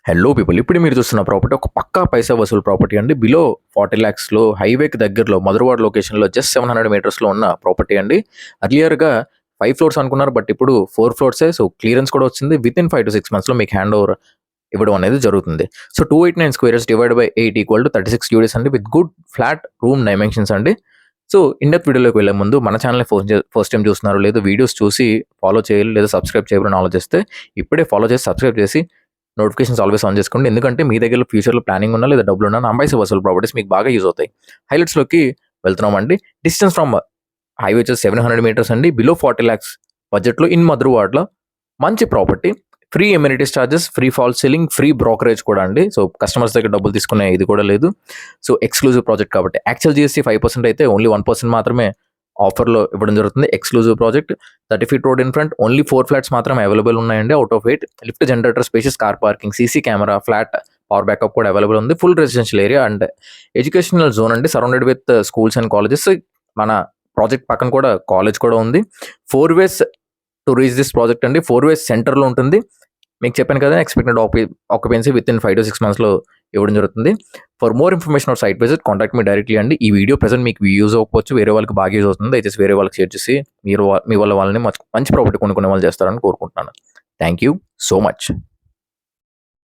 Hello people, ఇప్పుడు మీరు చూస్తున్న ప్రాపర్టీ ఒక పక్కా పైసా వసూలు ప్రాపర్టీ అండి. బిలో 40 lakhsలో హైవేకి దగ్గరలో మధురవాడ లొకేషన్లో జస్ట్ 700 మీటర్స్లో ఉన్న ప్రాపర్టీ అండి. అర్లియర్గా 5 floors అనుకున్నారు, బట్ ఇప్పుడు 4 floors. సో క్లియరెన్స్ కూడా వచ్చింది. విత్ ఇన్ 5 to 6 monthsలో మీకు హ్యాండ్ ఓవర్ ఇవ్వడం అనేది జరుగుతుంది. So 289 squares divide by 8 equal to 36 units అండి, with good flat room dimensions అండి. సో ఇండెప్త్ వీడియోలోకి వెళ్ళే ముందు మన ఛానల్ని ఫస్ట్ టైం చూస్తున్నారు, లేదా వీడియోస్ చూసి ఫాలో చేయాలి లేదా సబ్స్క్రైబ్ చేయాలని ఆలోచిస్తే ఇప్పుడే ఫాలో చేసి సబ్స్క్రైబ్ చేసి నోటిఫికేషన్స్ ఆల్వేస్ ఆన్ చేసుకోండి. ఎందుకంటే మీ దగ్గర ఫ్యూచర్లో ప్లానింగ్ ఉన్నా లేదా డబ్బులు ఉన్నా అంబాయిస్ వసూలు ప్రాపర్టీస్ మీకు బాగా యూజ్ అవుతాయి. హైలైట్స్లోకి వెళ్తున్నామండి. డిస్టెన్స్ ఫ్రమ్ హైవే వచ్చేసి 700 meters అండి. బిలో 40 lakhs బడ్జెట్లో ఇన్ మధురవాడలో మంచి property. Free amenities charges, free fall ceiling, free brokerage కూడా అండి. సో కస్టమర్స్ దగ్గర డబ్బులు తీసుకునే ఇది కూడా లేదు. సో ఎక్స్క్లూజివ్ ప్రాజెక్ట్ కాబట్టి యాక్చువల్ GST 5% అయితే ఓన్లీ 1% మాత్రమే ఆఫర్లో ఇవ్వడం జరుగుతుంది. Exclusive project, 30 feet road in front, only 4 flats మాత్రమే అవైలబుల్ ఉన్నాయండి out of 8. Lift, generator, spacious car parking, CC camera, flat power backup కూడా అవైలబుల్ ఉంది. Full residential area and educational zone అండి, surrounded with schools and colleges. మన project పక్కన కూడా college కూడా ఉంది. 4 ways to reach this project అండి. 4 ways సెంటర్లో ఉంటుంది. మీకు చెప్పాను కదా, expected occupancy within 5 to 6 monthsలో ఇవ్వడం జరుగుతుంది. For more information or site visit contact me directly అండి. ఈ వీడియో ప్రెసెంట్ మీకు యూజ్ అవ్వకపోవచ్చు, వేరే వాళ్ళకి బాగా యూజ్ అవుతుంది. దయచేసి వేరే వాళ్ళకి షేర్ చేసి మీ వల్ల వాళ్ళని మంచి ప్రాపర్టీ కొనుక్కునే వాళ్ళు చేస్తారని కోరుకుంటున్నాను. Thank you so much.